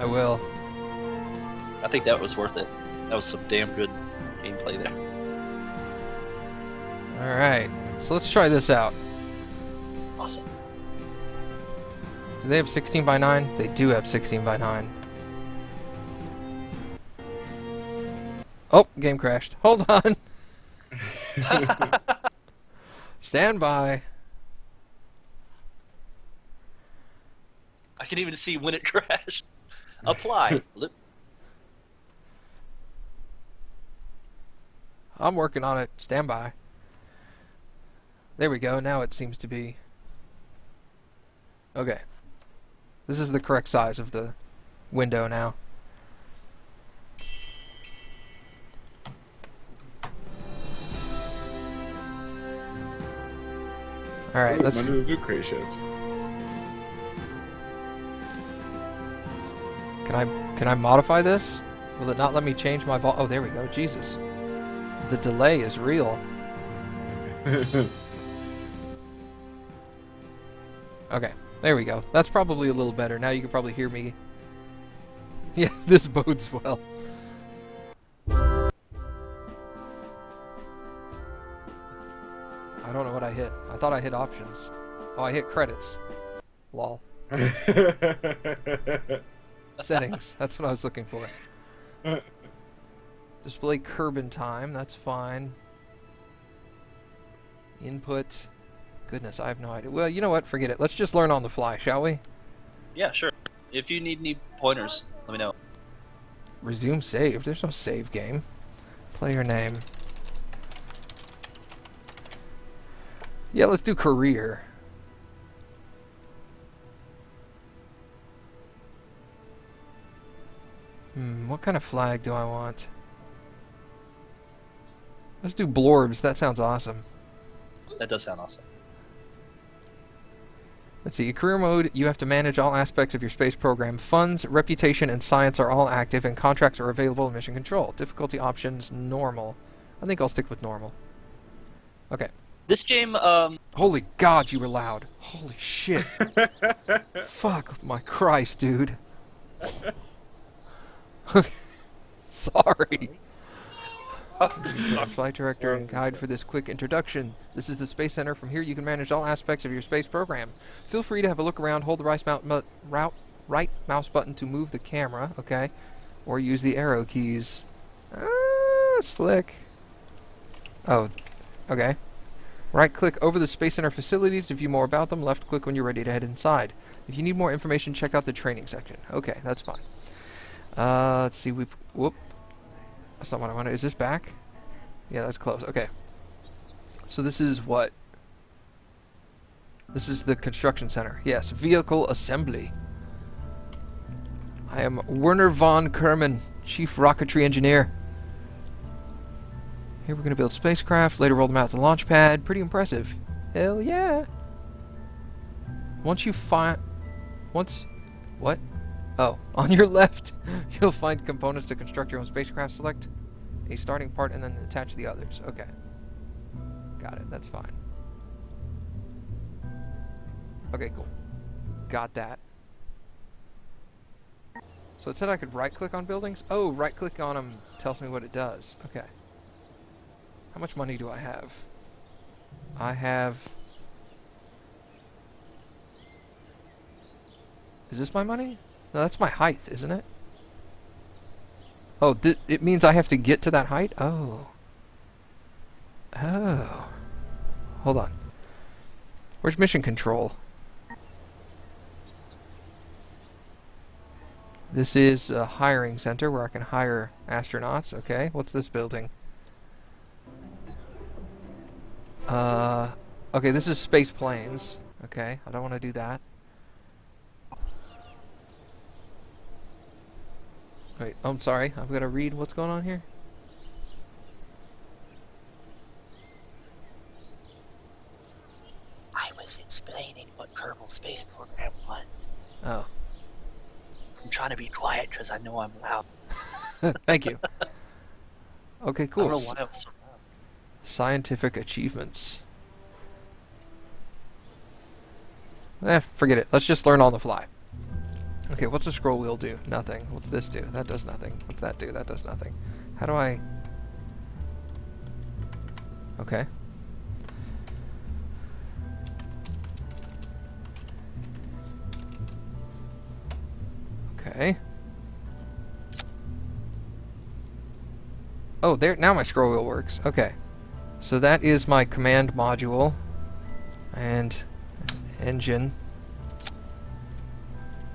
I will. I think that was worth it. That was some damn good gameplay there. Alright, so let's try this out. Awesome. Do they have 16 by 9? They do have 16 by 9. Oh, game crashed. Hold on. Stand by. I can even see when it crashed. Apply. I'm working on it. Stand by. There we go. Now it seems to be... Okay. This is the correct size of the window now. Alright, let's... When did the loot crate shift? Can I modify this? Will it not let me change my vol... Oh, there we go. Jesus. The delay is real. Okay, there we go. That's probably a little better. Now you can probably hear me. Yeah, this bodes well. I don't know what I hit. I thought I hit options. Oh, I hit credits. Lol. Settings. That's what I was looking for. Display Kerbal time. That's fine. Input. Goodness, I have no idea. Well, you know what? Forget it. Let's just learn on the fly, shall we? Yeah, sure. If you need any pointers, let me know. Resume save. There's no save game. Player name. Yeah, let's do career. What kind of flag do I want? Let's do blorbs. That sounds awesome. That does sound awesome. Let's see. In career mode, you have to manage all aspects of your space program. Funds, reputation, and science are all active, and contracts are available in mission control. Difficulty options, normal. I think I'll stick with normal. Okay. This game, Holy God, you were loud. Holy shit. Fuck my Christ, dude. Sorry. Flight director and guide for this quick introduction. This is the Space Center. From here you can manage all aspects of your space program. Feel free to have a look around. Hold the right mouse button to move the camera, okay? Or use the arrow keys. Slick. Oh, okay. Right click over the Space Center facilities to view more about them. Left click when you're ready to head inside. If you need more information, check out the training section. Okay, that's fine. Let's see, whoop. That's not what I wanted. Is this back? Yeah, that's close. Okay. So this is what? This is the construction center. Yes, vehicle assembly. I am Werner von Kerman, chief rocketry engineer. Here we're going to build spacecraft, later roll them out to the launch pad. Pretty impressive. Hell yeah. Once you find... What? Oh, on your left, you'll find components to construct your own spacecraft. Select a starting part and then attach the others. Okay. Got it. That's fine. Okay, cool. Got that. So it said I could right-click on buildings? Oh, right-click on them tells me what it does. Okay. How much money do I have? I have... Is this my money? No, that's my height, isn't it? Oh, it means I have to get to that height? Oh. Oh. Hold on. Where's mission control? This is a hiring center where I can hire astronauts. Okay, what's this building? Okay, this is space planes. Okay, I don't want to do that. Wait, I'm sorry. I've got to read what's going on here. I was explaining what Kerbal Space Program was. Oh. I'm trying to be quiet because I know I'm loud. Thank you. Okay, cool. I don't know why I was so loud. Scientific achievements. Forget it. Let's just learn on the fly. Okay, what's the scroll wheel do? Nothing. What's this do? That does nothing. What's that do? That does nothing. How do I... Okay. Okay. Oh, there, now my scroll wheel works. Okay. So that is my command module. And engine.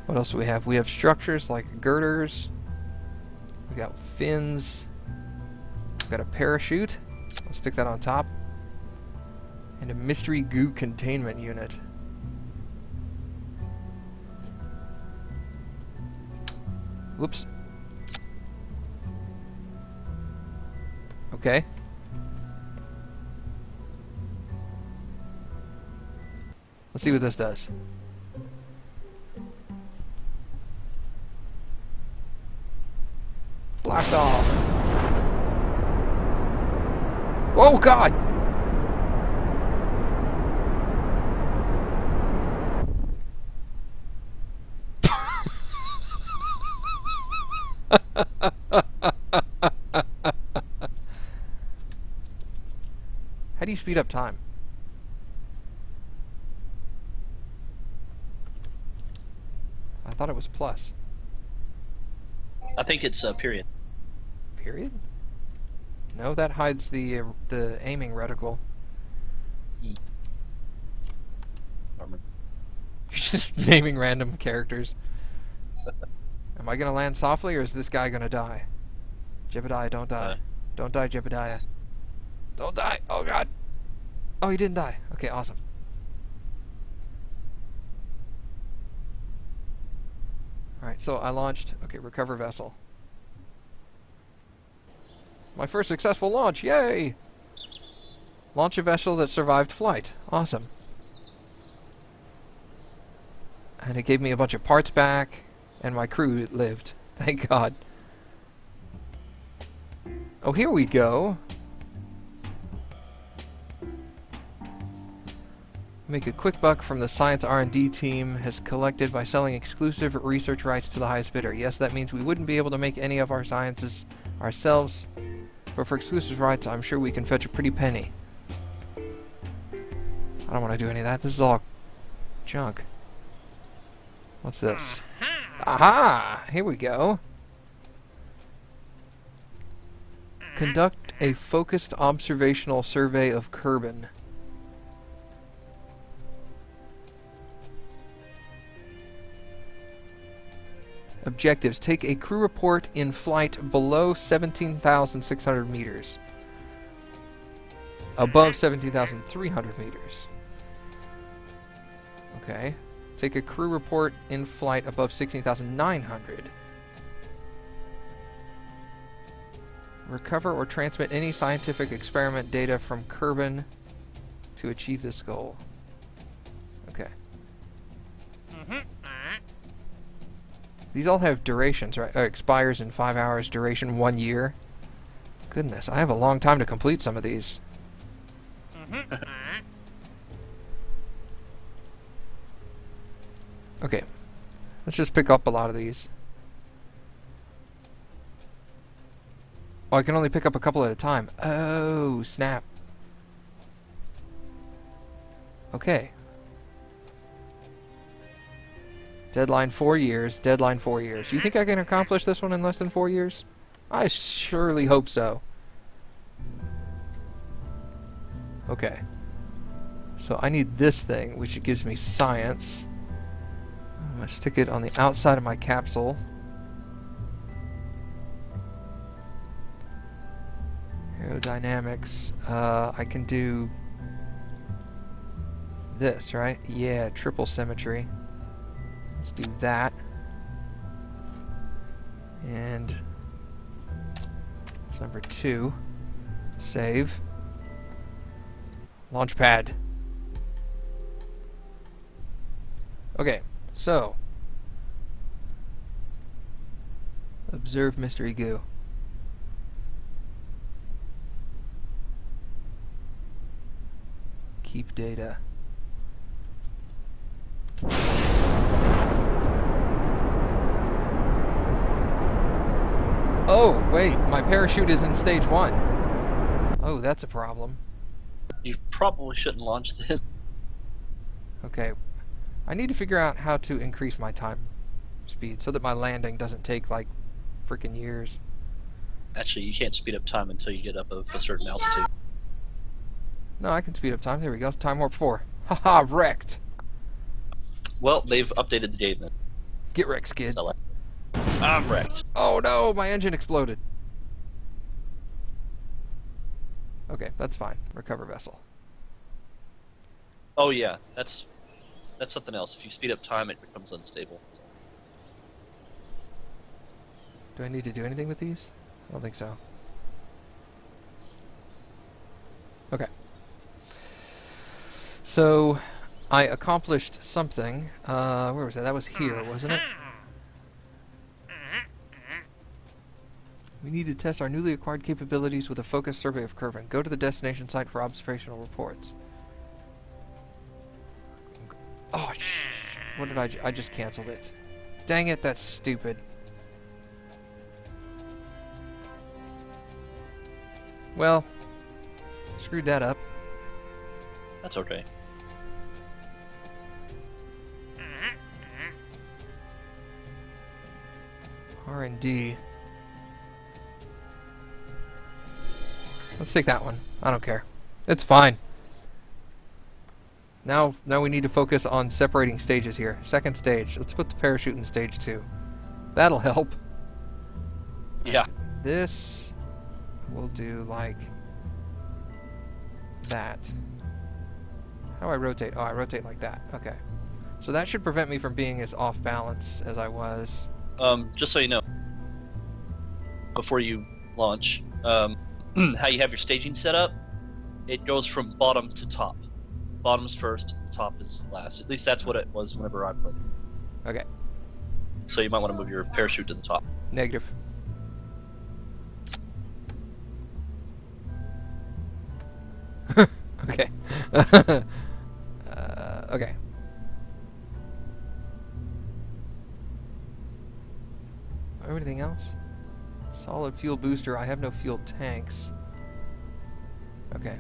What else do we have? We have structures like girders. We got fins. We got a parachute. I'll stick that on top. And a mystery goo containment unit. Whoops. Okay. Let's see what this does. Blast off. Oh God! How do you speed up time? I thought it was plus. I think it's a period. Period? No, that hides the aiming reticle. E. I don't remember. You're just naming random characters. Am I gonna land softly, or is this guy gonna die? Jebediah, don't die. Don't die, Jebediah. Don't die! Oh God! Oh, he didn't die. Okay, awesome. Alright, so I launched... Okay, recover vessel. My first successful launch! Yay! Launch a vessel that survived flight. Awesome. And it gave me a bunch of parts back, and my crew lived. Thank God. Oh, here we go. Make a quick buck from the science R&D team has collected by selling exclusive research rights to the highest bidder. Yes, that means we wouldn't be able to make any of our sciences ourselves, but for exclusive rights, I'm sure we can fetch a pretty penny. I don't want to do any of that. This is all junk. What's this? Aha! Here we go. Conduct a focused observational survey of Kerbin. Objectives. Take a crew report in flight below 17,600 meters. Above 17,300 meters. Okay. Take a crew report in flight above 16,900. Recover or transmit any scientific experiment data from Kerbin to achieve this goal. Okay. These all have durations, right? Expires in 5 hours, duration 1 year. Goodness, I have a long time to complete some of these. Okay, let's just pick up a lot of these. Oh, I can only pick up a couple at a time. Oh, snap. Okay. Deadline 4 years. Deadline 4 years. You think I can accomplish this one in less than 4 years? I surely hope so. Okay. So I need this thing, which gives me science. I'm going to stick it on the outside of my capsule. Aerodynamics. I can do this, right? Yeah, triple symmetry. Let's do that. And it's number 2. Save. Launch pad. Okay, so observe mystery goo. Keep data. Oh, wait, my parachute is in stage 1. Oh, that's a problem. You probably shouldn't launch it. Okay, I need to figure out how to increase my time speed so that my landing doesn't take, like, freaking years. Actually, you can't speed up time until you get up of a certain altitude. No, I can speed up time. There we go. Time warp 4. Haha, wrecked. Well, they've updated the game then. Get wrecked, kid. So I'm wrecked. Oh no, my engine exploded. Okay, that's fine. Recover vessel. Oh yeah, that's something else. If you speed up time, it becomes unstable. So. Do I need to do anything with these? I don't think so. Okay. So, I accomplished something. Where was that? That was here, wasn't it? We need to test our newly acquired capabilities with a focused survey of Kervin. Go to the destination site for observational reports. Oh, what did I just canceled it. Dang it, that's stupid. Well, screwed that up. That's okay. R&D. Let's take that one. I don't care. It's fine. Now we need to focus on separating stages here. Second stage. Let's put the parachute in stage 2. That'll help. Yeah. This we'll do like that. How do I rotate? Oh, I rotate like that. Okay. So that should prevent me from being as off balance as I was. Just so you know, before you launch, how you have your staging set up, it goes from bottom to top. Bottom's first, top is last. At least that's what it was whenever I played it. Okay. So you might want to move your parachute to the top. Negative. Okay. Okay. Everything else? Solid fuel booster. I have no fuel tanks. Okay.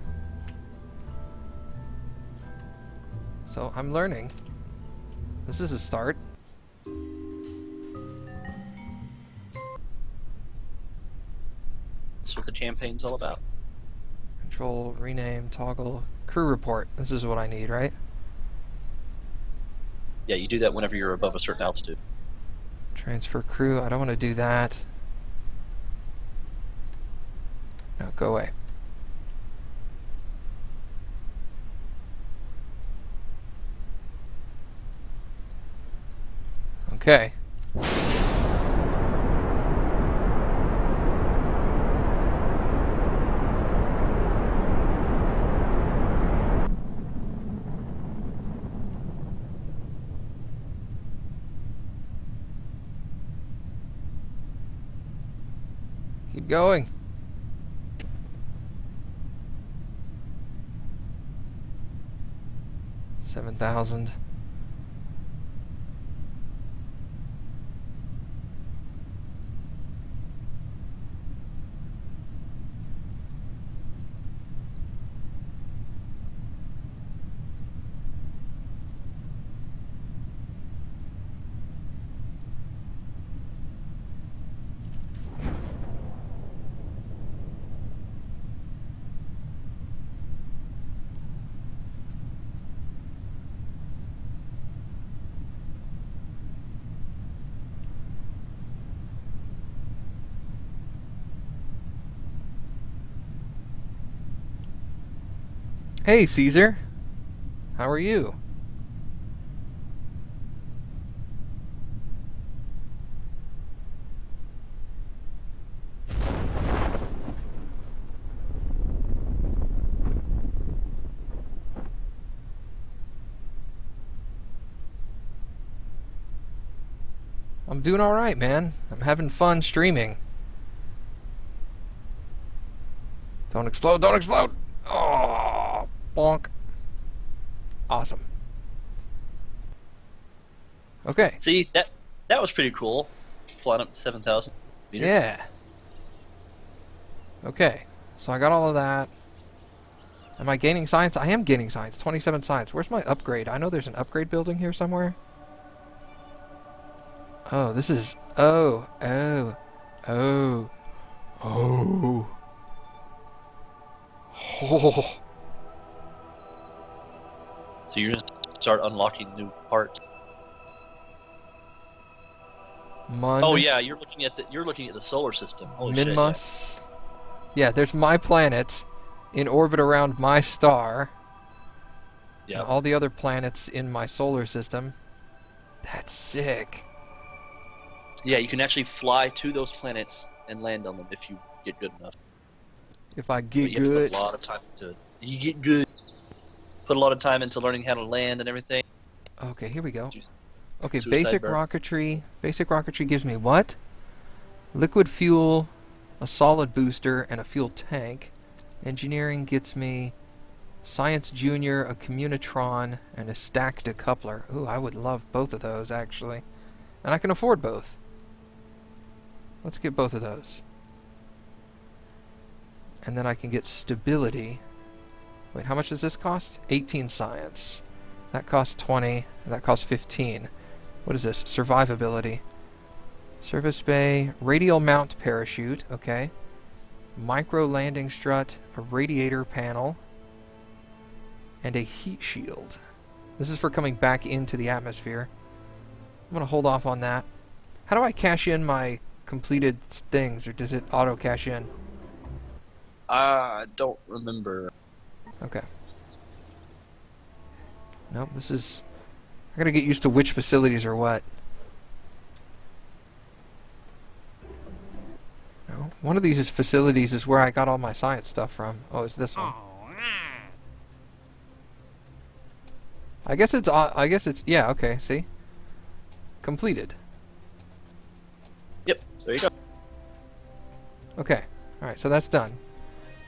So I'm learning. This is a start. That's what the campaign's all about. Control, rename, toggle, crew report. This is what I need, right? Yeah, you do that whenever you're above a certain altitude. Transfer crew. I don't want to do that. No, go away. Okay. Keep going. $7,000. Hey, Caesar. How are you? I'm doing all right, man. I'm having fun streaming. Don't explode, don't explode! Oh, bonk. Awesome. Okay. See, that was pretty cool. Flying up to 7,000 meters. Yeah. Okay, so I got all of that. Am I gaining science? I am gaining science. 27 science. Where's my upgrade? I know there's an upgrade building here somewhere. Oh, this is... Oh, oh, oh, oh. Oh. So you're gonna start unlocking new parts. Mun. Oh yeah, you're looking at the solar system. Holy shit! Yeah. Minmus. Yeah, there's my planet in orbit around my star. Yeah. And all the other planets in my solar system. That's sick. Yeah, you can actually fly to those planets and land on them if you get good enough. If I But get you have to good. put a lot of time into it. You get good. Put a lot of time into learning how to land and everything. Okay, here we go. Okay, Suicide basic burn. rocketry. Basic rocketry gives me what? Liquid fuel, a solid booster, and a fuel tank. Engineering gets me Science Junior, a communitron, and a stack decoupler. Ooh, I would love both of those, actually. And I can afford both. Let's get both of those. And then I can get stability. Wait, how much does this cost? 18 science. That costs 20. That costs 15. What is this? Survivability. Service bay. Radial mount parachute. Okay. Micro landing strut. A radiator panel. And a heat shield. This is for coming back into the atmosphere. I'm going to hold off on that. How do I cash in my completed things, or does it auto cash in? I don't remember. Okay. Nope, this is... I gotta get used to which facilities are what. No, one of these facilities is where I got all my science stuff from. Oh, it's this one. I guess it's... Yeah, okay, see? Completed. Yep, there you go. Okay, alright, so that's done.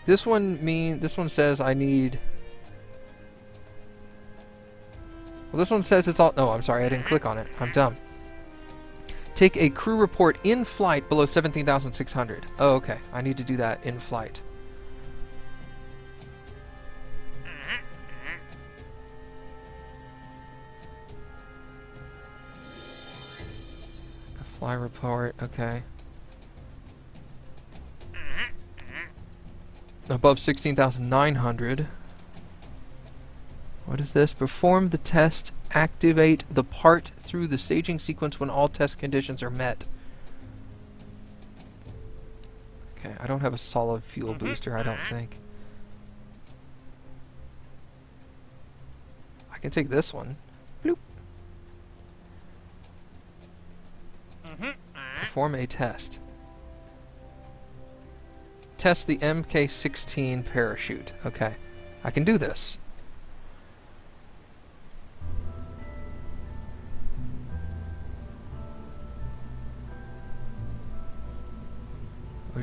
This one says I need... Well, this one says it's all... No, I'm sorry, I didn't click on it. I'm dumb. Take a crew report in flight below 17,600. Oh, okay. I need to do that in flight. A fly report, okay. Above 16,900. What is this? Perform the test. Activate the part through the staging sequence when all test conditions are met. Okay, I don't have a solid fuel booster, I don't think. I can take this one. Bloop. Perform a test. Test the MK-16 parachute. Okay, I can do this.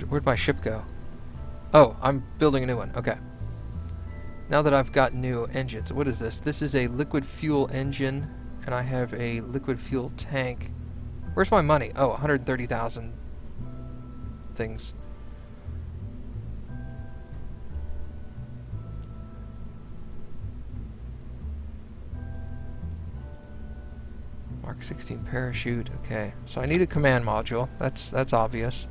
Where'd my ship go? Oh, I'm building a new one. Okay. Now that I've got new engines, what is this? This is a liquid fuel engine, and I have a liquid fuel tank. Where's my money? Oh, 130,000 things. Mark 16 parachute. Okay, so I need a command module. That's obvious.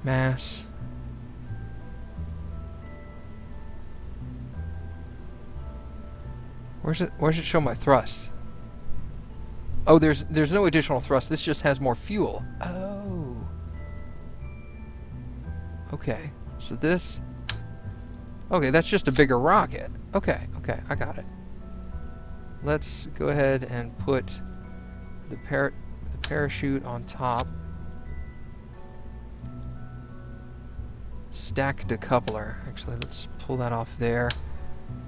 Mass. Where's it show my thrust? Oh, there's no additional thrust. This just has more fuel. Oh. Okay. So this... Okay, that's just a bigger rocket. Okay, I got it. Let's go ahead and put the parachute on top. Stack decoupler. Actually, let's pull that off there.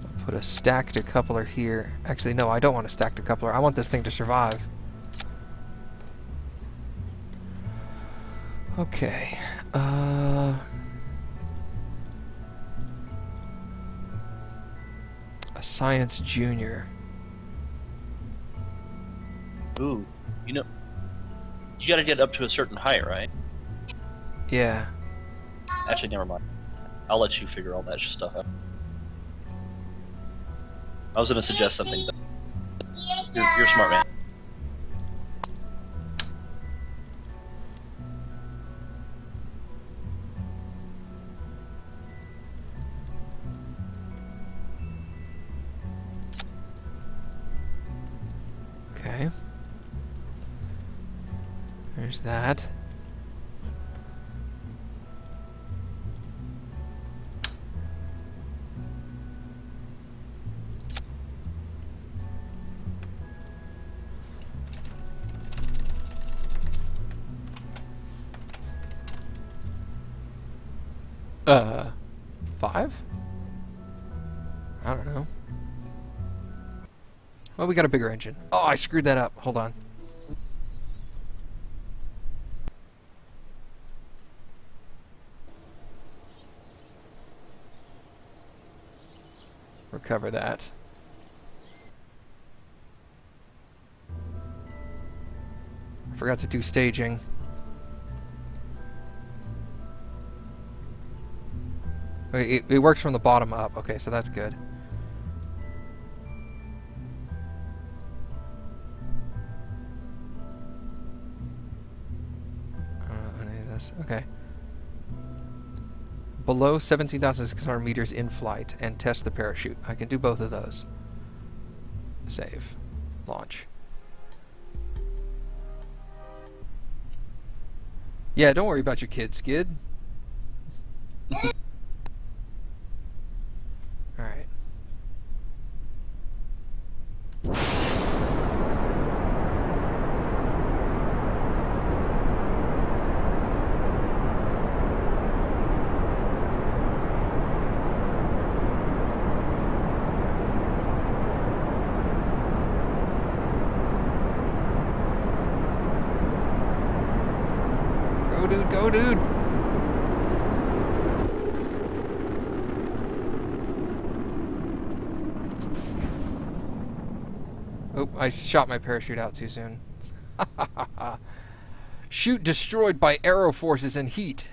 I'll put a stack decoupler here. Actually, no, I don't want a stack decoupler. I want this thing to survive. Okay. A Science Junior. Ooh, you You got to get up to a certain height, right? Yeah. Actually, never mind. I'll let you figure all that stuff out. I was going to suggest something, but you're a smart man. Okay. There's that. Uh, 5? I don't know. Well, we got a bigger engine. Oh, I screwed that up. Hold on. Recover that. I forgot to do staging. Okay, it works from the bottom up. Okay, so that's good. I don't know any of this. Okay. Below 17,600 meters in flight and test the parachute. I can do both of those. Save. Launch. Yeah, don't worry about your kids, Skid. Alright. Go, dude, go, dude! Oh, I shot my parachute out too soon. Chute destroyed by aero forces and heat.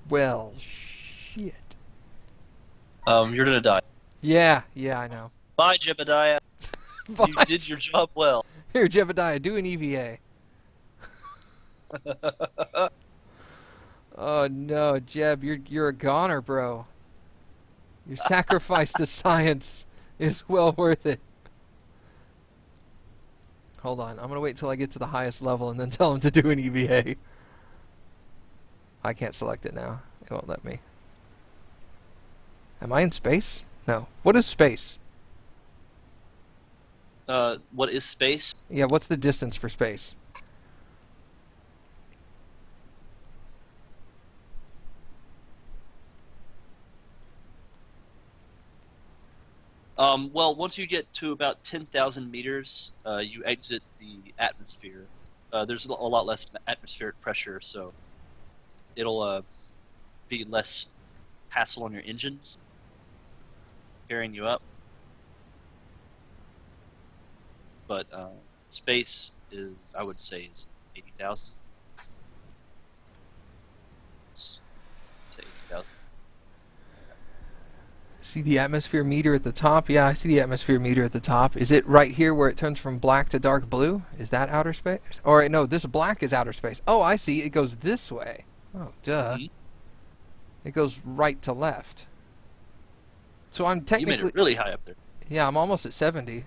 Well, shit. You're gonna die. Yeah, I know. Bye, Jebediah. Bye. You did your job well. Here, Jebediah, do an EVA. Oh no, Jeb, you're a goner, bro. Your sacrifice to science is well worth it. Hold on, I'm gonna wait till I get to the highest level and then tell him to do an EVA. I can't select it now. It won't let me. Am I in space? No. What is space? What is space? Yeah, what's the distance for space? Well, once you get to about 10,000 meters, you exit the atmosphere. There's a lot less atmospheric pressure, so it'll be less hassle on your engines carrying you up. But space is, I would say, is 80,000. To 80,000. See the atmosphere meter at the top? Yeah, I see the atmosphere meter at the top. Is it right here where it turns from black to dark blue? Is that outer space? Or no, this black is outer space. Oh, I see. It goes this way. Oh, duh. Mm-hmm. It goes right to left. So I'm technically... You made it really high up there. Yeah, I'm almost at 70.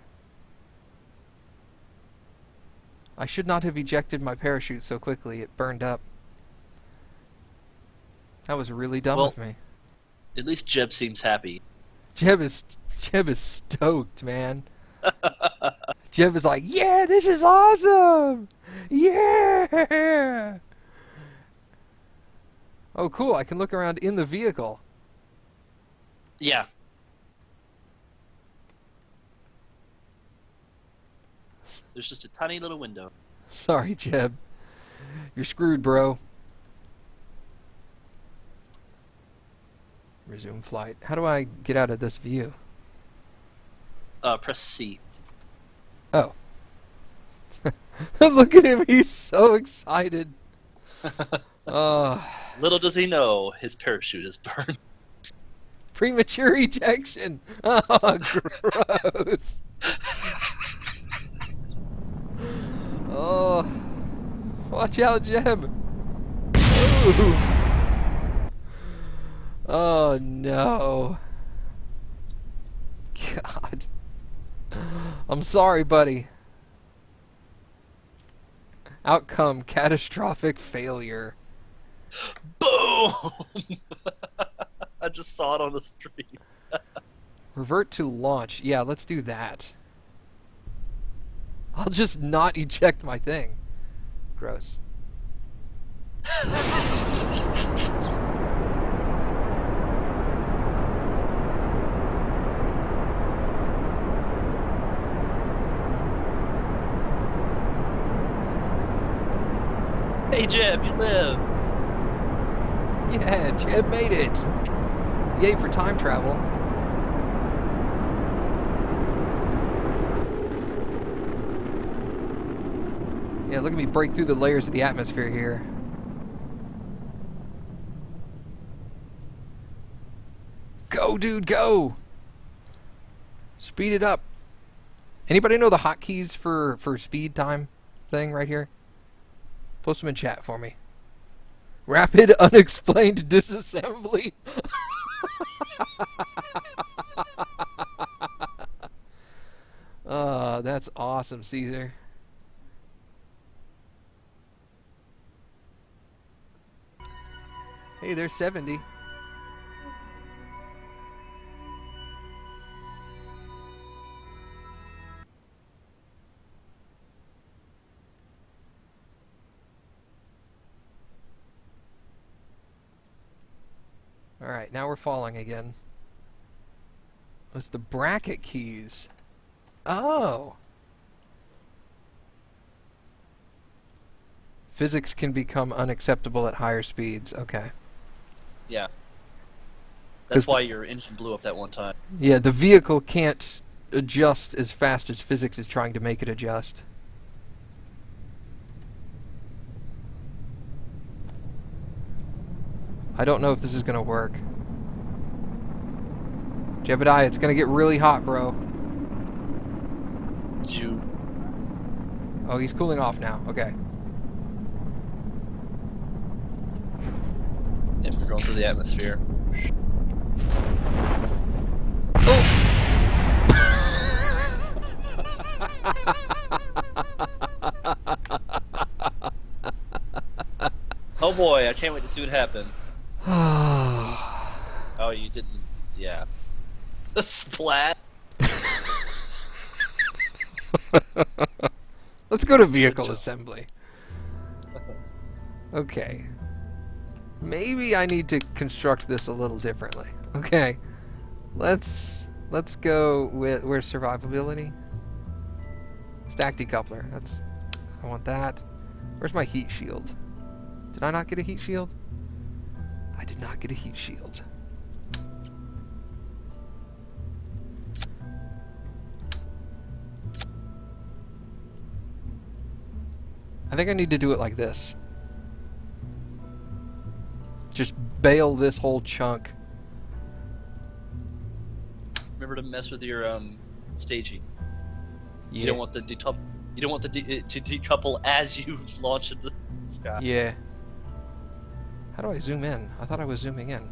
I should not have ejected my parachute so quickly. It burned up. That was really dumb of me. At least Jeb seems happy. Jeb is stoked, man. Jeb is like, yeah, this is awesome! Yeah! Oh, cool, I can look around in the vehicle. Yeah. There's just a tiny little window. Sorry, Jeb. You're screwed, bro. Resume flight. How do I get out of this view? Press C. Oh. Look at him, he's so excited. Little does he know, his parachute is burned. Premature ejection. Oh, gross. Oh, watch out, Jeb. Ooh. Oh no. God. I'm sorry, buddy. Outcome, catastrophic failure. Boom! I just saw it on the stream. Revert to launch. Yeah, let's do that. I'll just not eject my thing. Gross. Hey Jeb, you live! Yeah, Jeb made it. Yay for time travel. Yeah, look at me break through the layers of the atmosphere here. Go, dude, go! Speed it up. Anybody know the hotkeys for speed time thing right here? Post them in chat for me. Rapid unexplained disassembly. That's awesome, Caesar. Hey, there's 70. Alright, now we're falling again. What's the bracket keys? Oh! Physics can become unacceptable at higher speeds. Okay. Yeah. That's why your engine blew up that one time. Yeah, the vehicle can't adjust as fast as physics is trying to make it adjust. I don't know if this is gonna work. Jebediah, it's gonna get really hot, bro. Did you... Oh, he's cooling off now. Okay. Yep, we're going through the atmosphere. Oh boy, I can't wait to see what happened. Oh, you didn't... Yeah. The splat! Let's go to vehicle assembly. Okay. Maybe I need to construct this a little differently. Okay. Let's go with... Where's survivability? Stack decoupler. I want that. Where's my heat shield? Did I not get a heat shield? I did not get a heat shield. I think I need to do it like this. Just bail this whole chunk. Remember to mess with your staging. Yeah. You don't want the you don't want the to decouple as you launch into the sky. Yeah. How do I zoom in? I thought I was zooming in.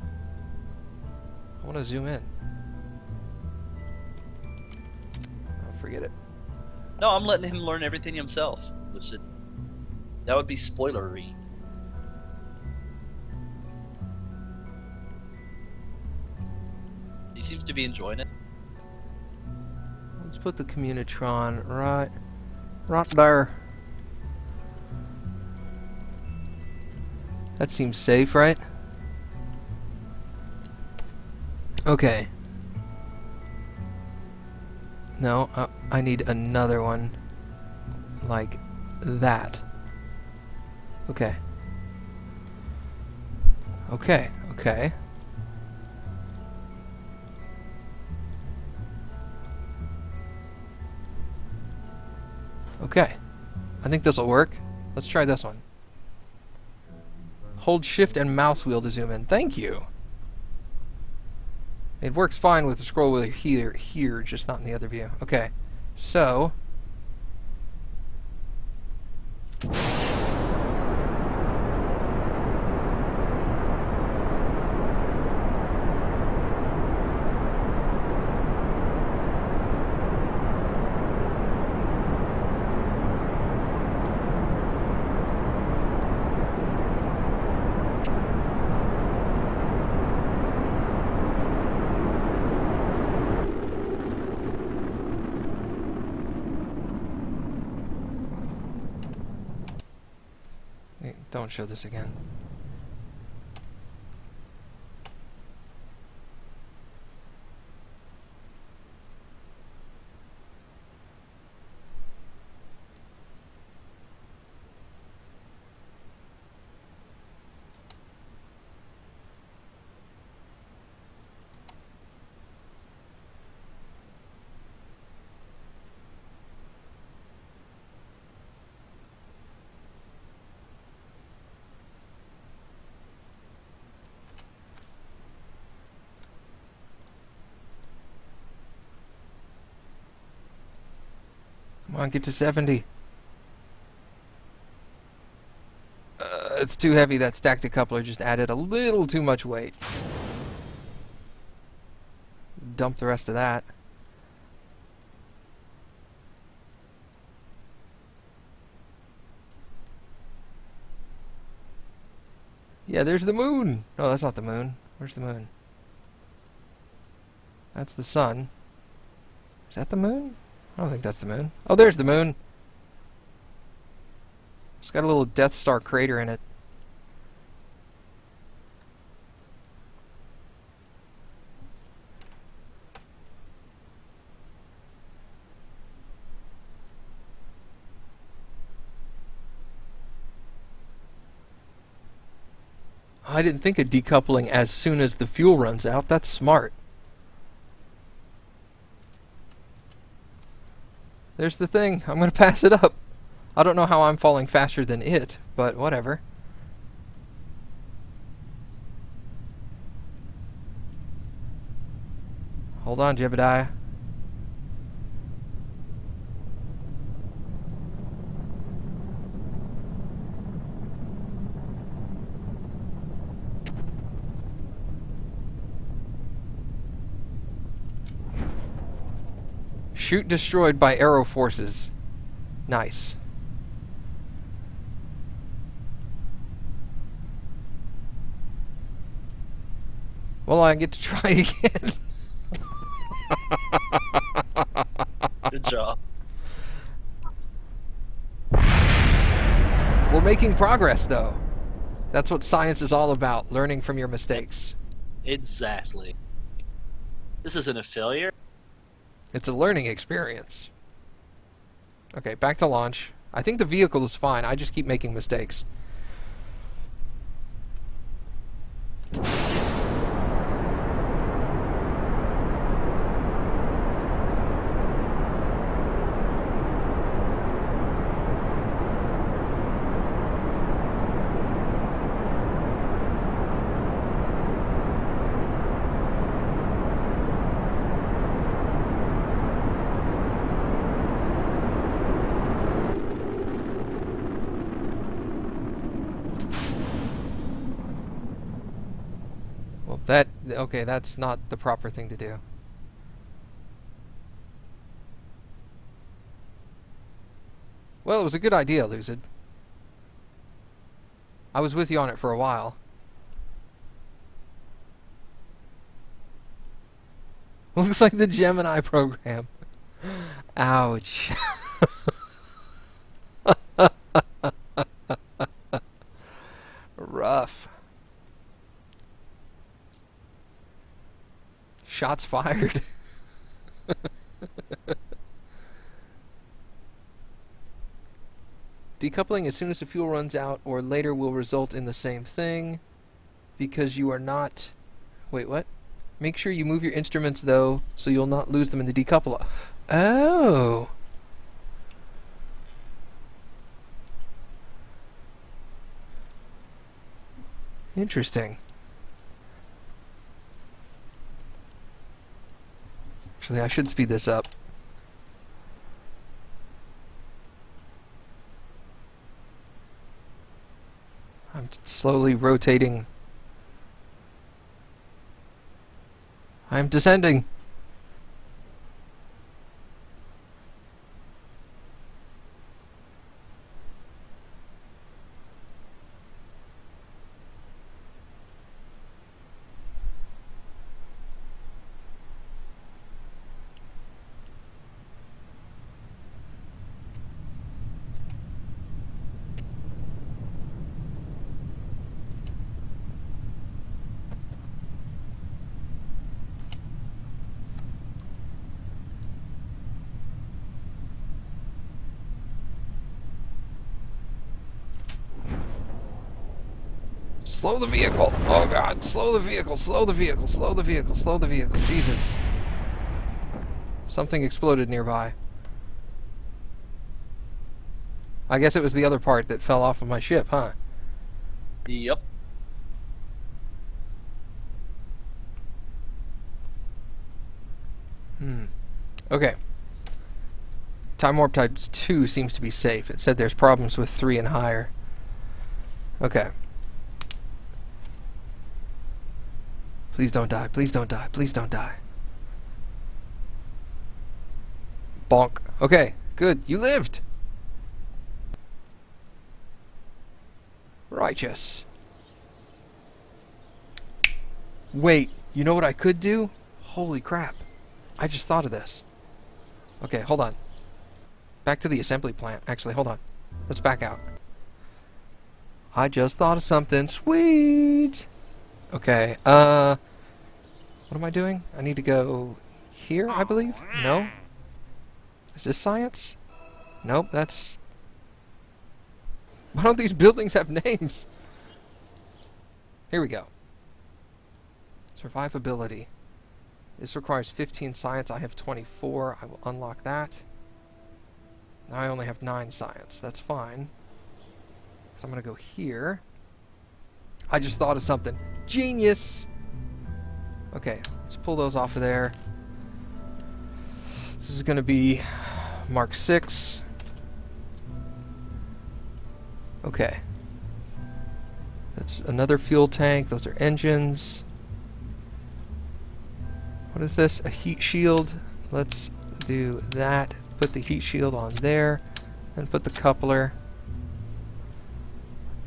I want to zoom in. Oh, forget it. No, I'm letting him learn everything himself, Lucid. That would be spoilery. He seems to be enjoying it. Let's put the Communitron right there. That seems safe, right? Okay. No, I need another one like that. Okay. Okay, okay. Okay. I think this will work. Let's try this one. Hold shift and mouse wheel to zoom in. Thank you. It works fine with the scroll wheel here, just not in the other view. Okay. So... Don't show this again. Come on, get to 70. It's too heavy. That stacked decoupler just added a little too much weight. Dump the rest of that. Yeah, there's the moon. No, that's not the moon. Where's the moon? That's the sun. Is that the moon? I don't think that's the moon. Oh, there's the moon. It's got a little Death Star crater in it. I didn't think of decoupling as soon as the fuel runs out. That's smart. There's the thing. I'm going to pass it up. I don't know how I'm falling faster than it, but whatever. Hold on, Jebediah. Chute destroyed by arrow forces. Nice. Well, I get to try again. Good job. We're making progress, though. That's what science is all about, learning from your mistakes. Exactly. This isn't a failure. It's a learning experience. Okay, back to launch. I think the vehicle is fine. I just keep making mistakes. Okay, that's not the proper thing to do. Well, it was a good idea, Lucid. I was with you on it for a while. Looks like the Gemini program. Ouch. Rough. Shots fired. Decoupling as soon as the fuel runs out or later will result in the same thing because you are not... Wait, what? Make sure you move your instruments, though, so you'll not lose them in the decoupler. Oh. Interesting. Actually, I should speed this up. I'm slowly rotating. I'm descending. Slow the vehicle! Oh god, slow the vehicle, slow the vehicle, slow the vehicle, slow the vehicle. Jesus. Something exploded nearby. I guess it was the other part that fell off of my ship, huh? Yep. Okay. Time warp type 2 seems to be safe. It said there's problems with 3 and higher. Okay. Please don't die, please don't die, please don't die. Bonk. Okay, good. You lived! Righteous. Wait, you know what I could do? Holy crap. I just thought of this. Okay, hold on. Back to the assembly plant. Actually, hold on. Let's back out. I just thought of something. Sweet! Okay, what am I doing? I need to go here, I believe? No? Is this science? Nope, that's... Why don't these buildings have names? Here we go. Survivability. This requires 15 science. I have 24. I will unlock that. Now I only have 9 science. That's fine. So I'm going to go here. I just thought of something. Genius! Okay, let's pull those off of there. This is going to be Mark 6. Okay. That's another fuel tank. Those are engines. What is this? A heat shield. Let's do that. Put the heat shield on there. And put the coupler.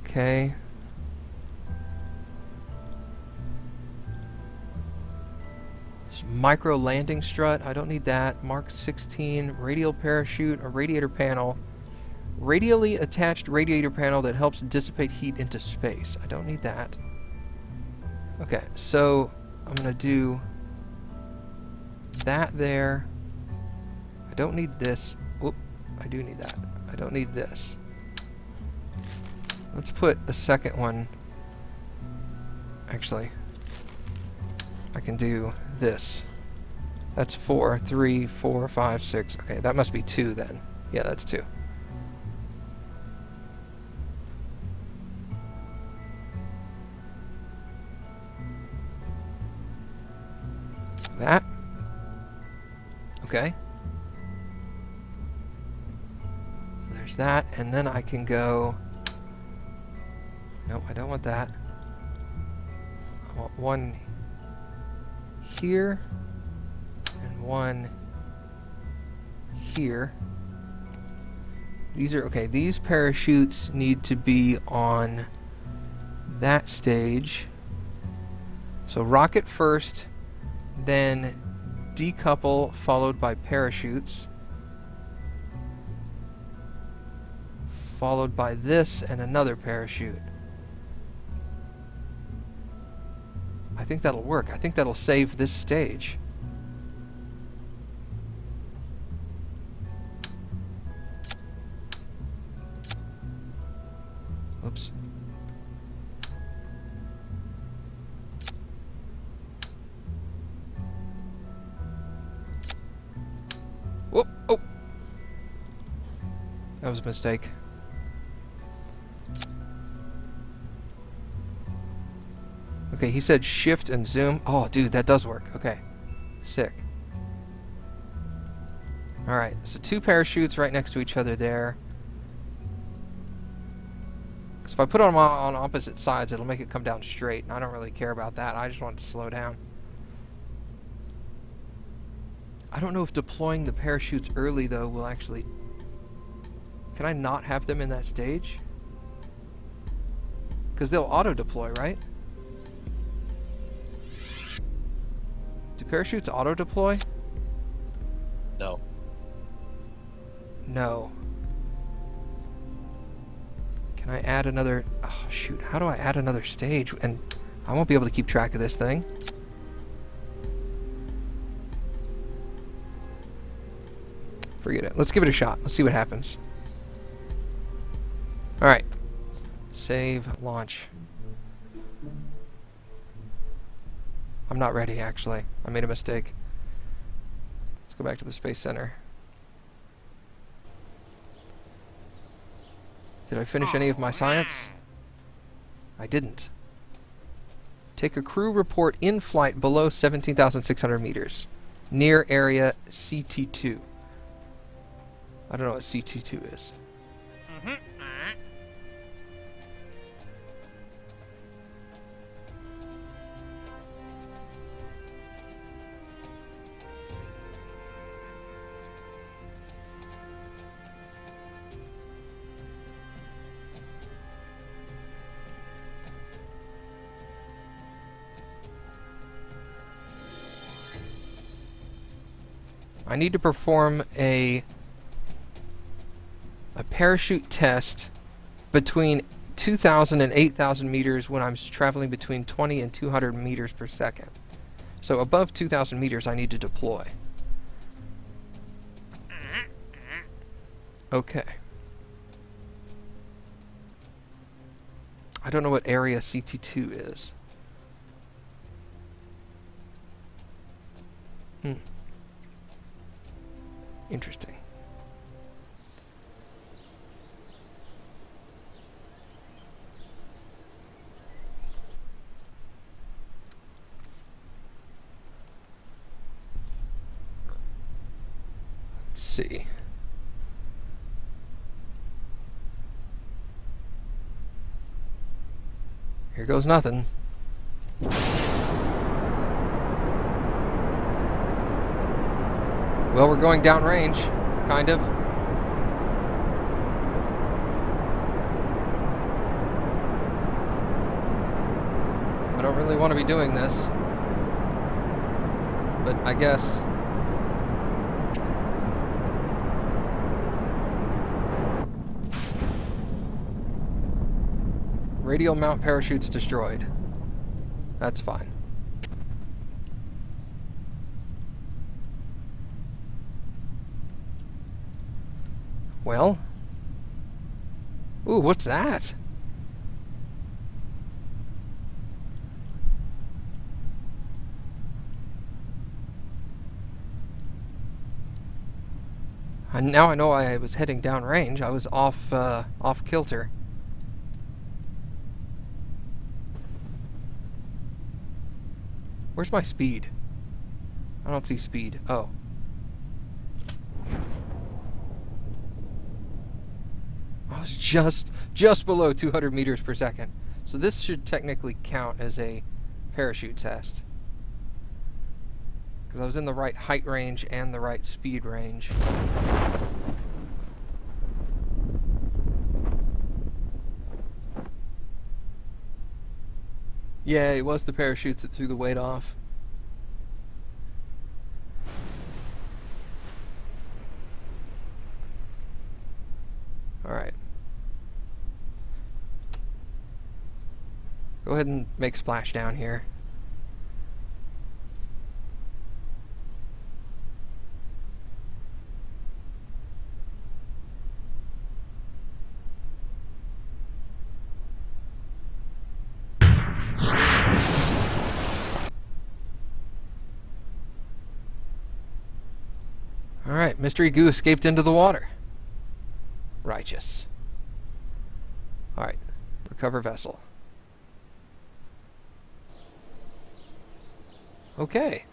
Okay. Micro landing strut. I don't need that. Mark 16. Radial parachute. A radiator panel. Radially attached radiator panel that helps dissipate heat into space. I don't need that. Okay, so I'm going to do that there. I don't need this. Whoop, I do need that. I don't need this. Let's put a second one. Actually, I can do this. That's 4, 3, 4, 5, 6. Okay, that must be 2 then. Yeah, that's 2. That. Okay. There's that, and then I can go... Nope, I don't want that. I want one here, and one here. These are... Okay, these parachutes need to be on that stage. So rocket first, then decouple, followed by parachutes, followed by this and another parachute. I think that'll work. I think that'll save this stage. Oops. Whoop! Oh! That was a mistake. Okay, he said shift and zoom. Oh, dude, that does work. Okay. Sick. Alright, so 2 parachutes right next to each other there. Because if I put them on opposite sides, it'll make it come down straight. And I don't really care about that. I just want it to slow down. I don't know if deploying the parachutes early, though, will actually... Can I not have them in that stage? Because they'll auto-deploy, right? Do parachutes auto-deploy? No. No. Can I add another... Oh, shoot. How do I add another stage? And I won't be able to keep track of this thing. Forget it. Let's give it a shot. Let's see what happens. Alright. Save, launch. I'm not ready, actually. I made a mistake. Let's go back to the Space Center. Did I finish any of my science? I didn't. Take a crew report in flight below 17,600 meters. Near area CT2. I don't know what CT2 is. I need to perform a parachute test between 2,000 and 8,000 meters when I'm traveling between 20 and 200 meters per second. So above 2,000 meters I need to deploy. Okay. I don't know what area CT2 is. Interesting. Let's see. Here goes nothing. Well, we're going downrange, kind of. I don't really want to be doing this, but I guess. Radial mount parachutes destroyed. That's fine. Well. Ooh, what's that? And now I know I was heading downrange. I was off kilter. Where's my speed? I don't see speed. Oh. I was just below 200 meters per second. So this should technically count as a parachute test. Because I was in the right height range and the right speed range. Yeah, it was the parachutes that threw the weight off. Alright. Go ahead and make splashdown here. Alright, Mystery Goo escaped into the water. Righteous. Alright, recover vessel. Okay.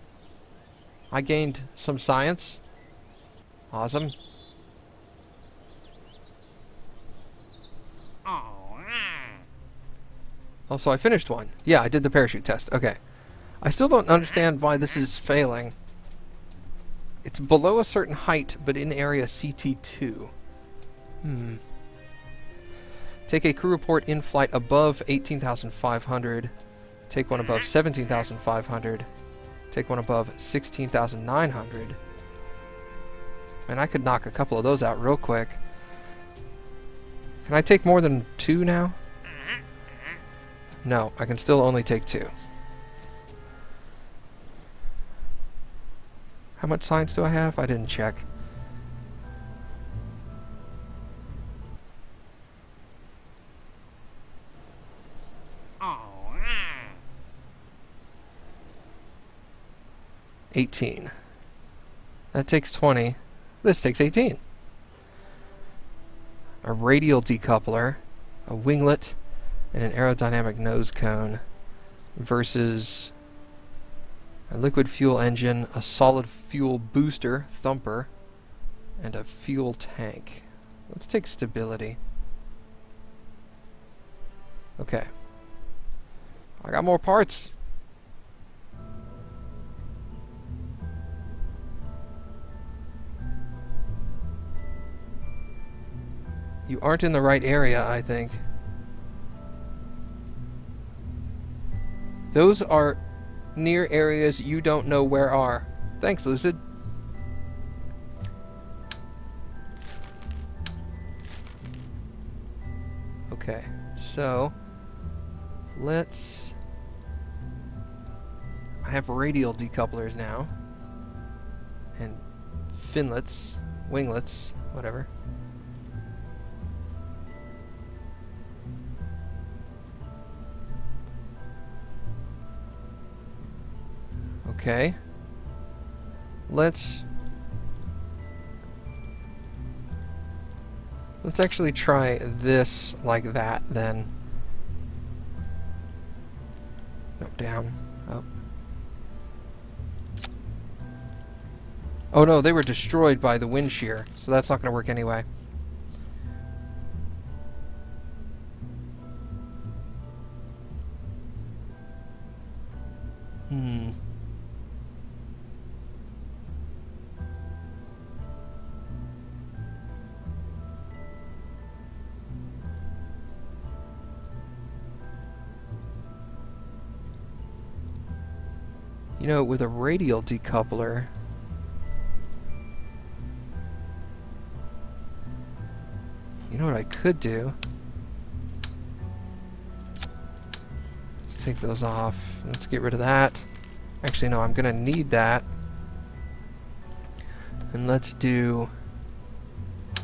I gained some science. Awesome. Oh, so I finished one. Yeah, I did the parachute test. Okay. I still don't understand why this is failing. It's below a certain height, but in area CT2. Take a crew report in flight above 18,500. Take one above 17,500. Take one above 16,900. Man, I could knock a couple of those out real quick. Can I take more than 2 now? No, I can still only take 2. How much science do I have? I didn't check. Oh. 18. That takes 20. This takes 18. A radial decoupler, a winglet, and an aerodynamic nose cone versus a liquid fuel engine, a solid fuel booster, thumper, and a fuel tank. Let's take stability. Okay. I got more parts. You aren't in the right area, I think. Those are near areas you don't know where are. Thanks, Lucid. Okay, so let's... I have radial decouplers now. And finlets, winglets, whatever. Okay. Let's actually try this like that then. No, down. Up. Oh no, they were destroyed by the wind shear, so that's not going to work anyway. You know, with a radial decoupler, you know what I could do? Let's take those off. Let's get rid of that. Actually, no, I'm gonna need that. And let's do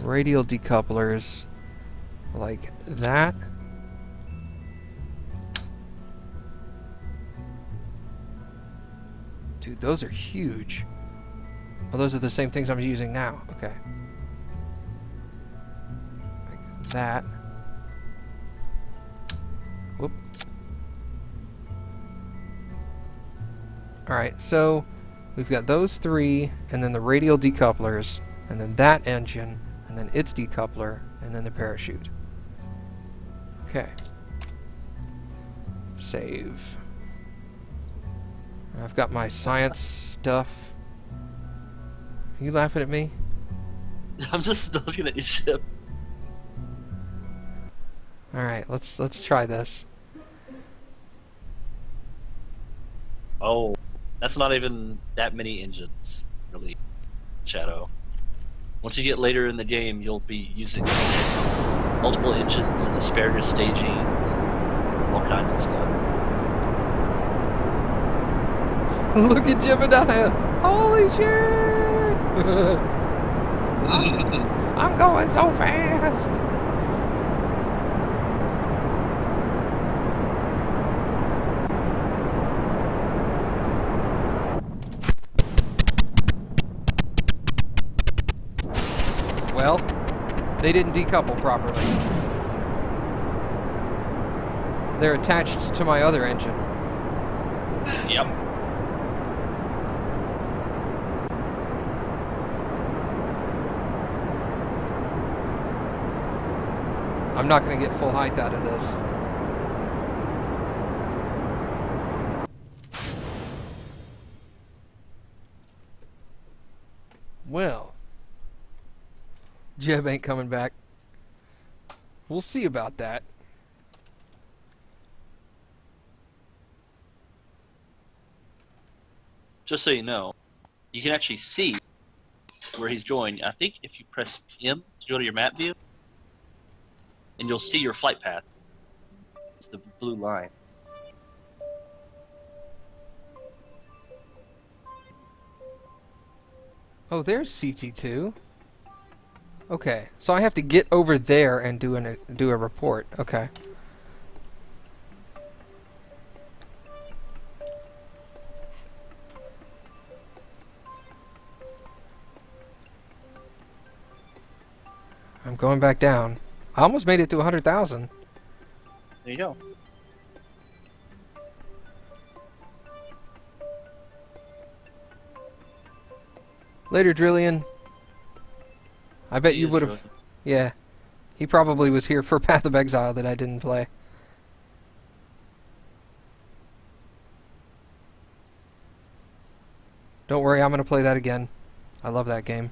radial decouplers like that. Dude, those are huge. Oh, those are the same things I'm using now. Okay. Like that. Whoop. Alright, so we've got those 3, and then the radial decouplers, and then that engine, and then its decoupler, and then the parachute. Okay. Save. I've got my science stuff. Are you laughing at me? I'm just looking at your ship. All right, let's try this. Oh, that's not even that many engines, really, Shadow. Once you get later in the game, you'll be using multiple engines and asparagus staging, all kinds of stuff. Look at Jebediah! Holy shit! I'm going so fast! Well, they didn't decouple properly. They're attached to my other engine. Yep. I'm not going to get full height out of this. Well, Jeb ain't coming back. We'll see about that. Just so you know, you can actually see where he's going. I think if you press M to go to your map view, and you'll see your flight path. It's the blue line. Oh, there's CT2. Okay, so I have to get over there and do a report. Okay. I'm going back down. I almost made it to 100,000. There you go. Later, Drillian. I bet you would have. Yeah. He probably was here for Path of Exile that I didn't play. Don't worry, I'm going to play that again. I love that game.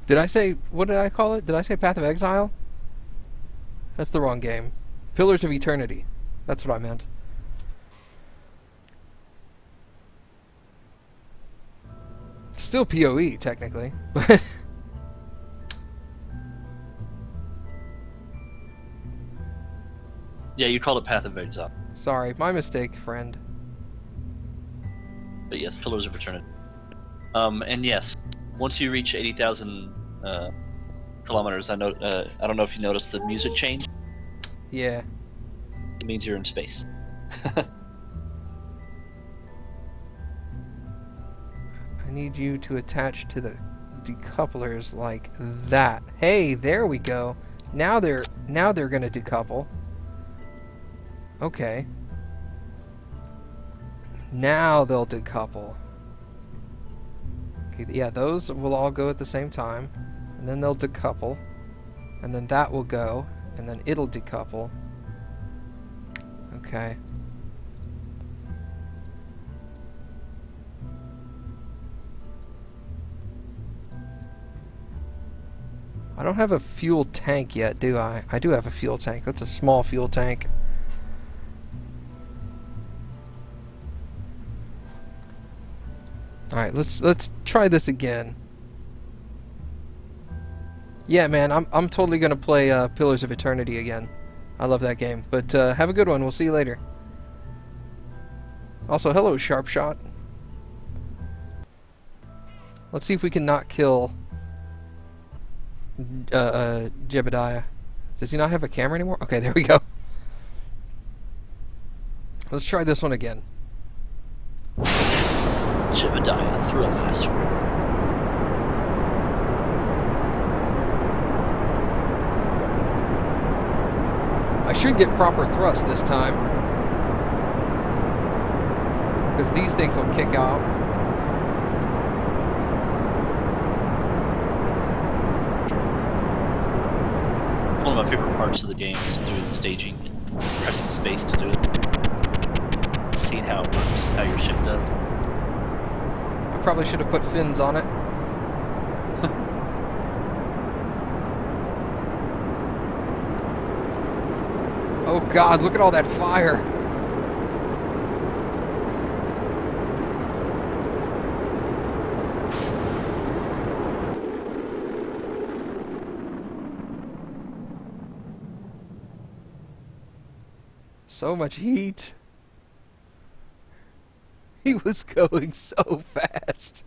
Did I say, what did I call it? Did I say Path of Exile? That's the wrong game. Pillars of Eternity. That's what I meant. Still PoE, technically. But Yeah, you called it Path of Exile. sorry, my mistake, friend. But yes, Pillars of Eternity. And yes, once you reach 80,000 kilometers, I don't know if you noticed the music change. Yeah. It means you're in space. I need you to attach to the decouplers like that. Hey, there we go. Now they're gonna decouple. Okay. Now they'll decouple. Okay, yeah, those will all go at the same time, and then they'll decouple, and then that will go, and then it'll decouple. Okay. I don't have a fuel tank yet, do I? I do have a fuel tank. That's a small fuel tank. Alright, let's try this again. Yeah, man, I'm totally gonna play Pillars of Eternity again. I love that game. But have a good one. We'll see you later. Also, hello, Sharpshot. Let's see if we can not kill Jebediah. Does he not have a camera anymore? Okay, there we go. Let's try this one again. Jebediah, Thrillmaster. I should get proper thrust this time, because these things will kick out. One of my favorite parts of the game is doing the staging and pressing space to do it. Seeing how it works, how your ship does. I probably should have put fins on it. Oh God, look at all that fire. So much heat. He was going so fast.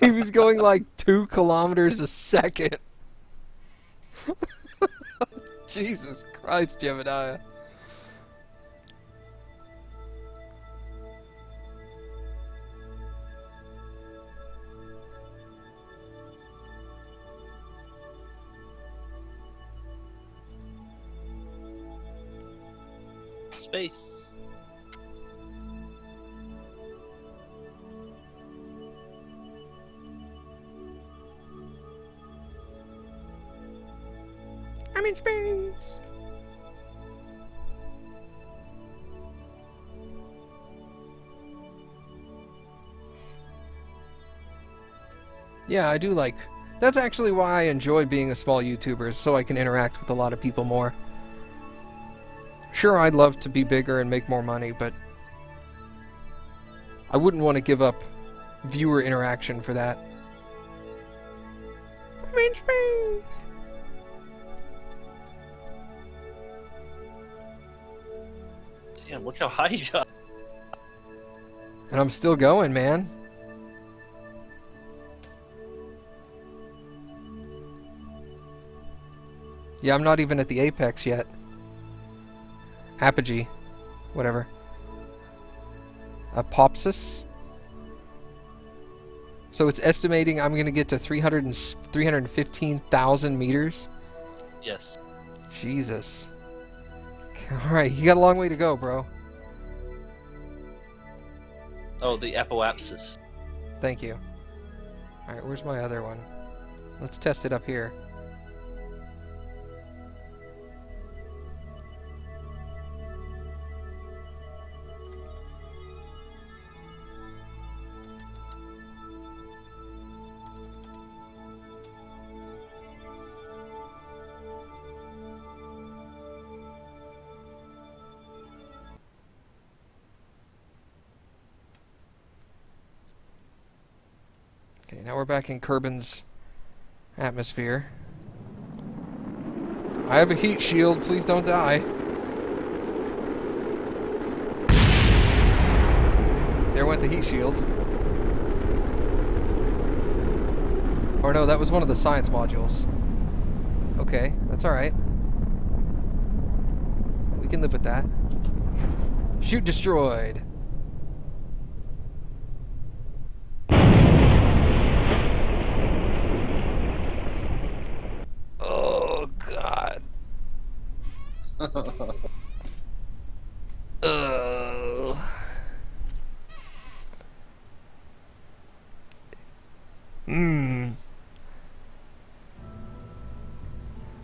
He was going like 2 kilometers a second. Jesus Christ, Jebediah. Space. I'm in space. Yeah, I do like... That's actually why I enjoy being a small YouTuber, so I can interact with a lot of people more. Sure, I'd love to be bigger and make more money, but I wouldn't want to give up viewer interaction for that. I'm in space. Damn, look how high you got. And I'm still going, man. Yeah, I'm not even at the apex yet. Apogee. Whatever. Apopsis? So it's estimating I'm going to get to 315,000 meters? Yes. Jesus. Alright, you got a long way to go, bro. Oh, the apoapsis. Thank you. Alright, where's my other one? Let's test it up here. Okay, now we're back in Kerbin's atmosphere. I have a heat shield, please don't die. There went the heat shield. Or no, that was one of the science modules. Okay, that's alright. We can live with that. Shoot destroyed. Oh, God.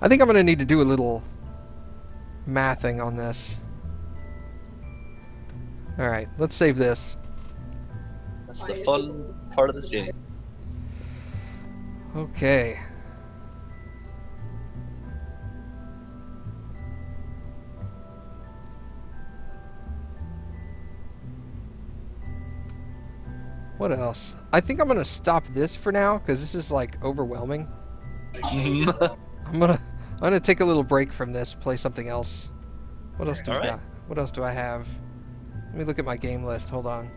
I think I'm going to need to do a little mathing on this. Alright, let's save this. That's the fun part of this game. Okay. What else? I think I'm gonna stop this for now because this is like overwhelming. I'm gonna take a little break from this, play something else. What else do we got? What else do I have? Let me look at my game list. Hold on.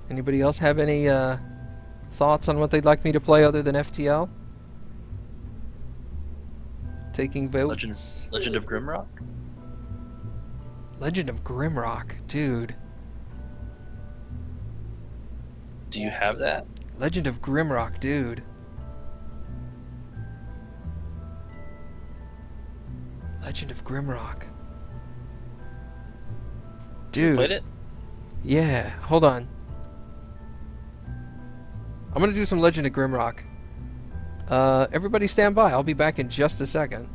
Anybody else have any thoughts on what they'd like me to play other than FTL? Taking votes. Legend of Grimrock? Legend of Grimrock, dude. Do you have that? Legend of Grimrock, dude. Legend of Grimrock. Dude. You played it? Yeah, hold on. I'm gonna do some Legend of Grimrock. Everybody stand by. I'll be back in just a second.